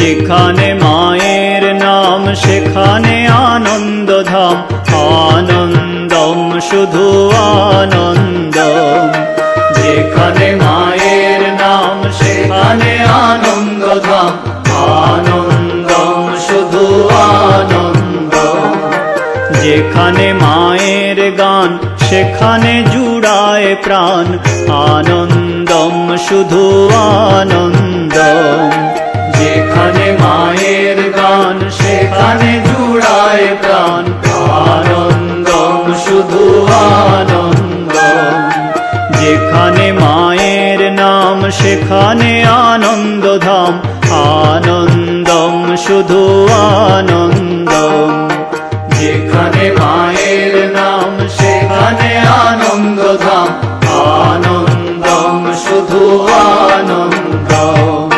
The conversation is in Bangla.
যেখানে মায়ের নাম সেখানে আনন্দধাম, আনন্দম শুধু আনন্দম। যেখানে মায়ের নাম সেখানে আনন্দধাম, আনন্দম শুধু আনন্দম। যেখানে মায়ের গান সেখানে জুড়ায় প্রাণ, আনন্দম শুধু আনন্দম। যেখানে মায়ের গান সেখানে জুড়ায় প্রাণ, আনন্দম শুধু আনন্দম। যেখানে মায়ের নাম সেখানে আনন্দধাম, আনন্দম শুধু আনন্দম। যেখানে মায়ের নাম সেখানে আনন্দধাম, আনন্দম শুধু আনন্দম।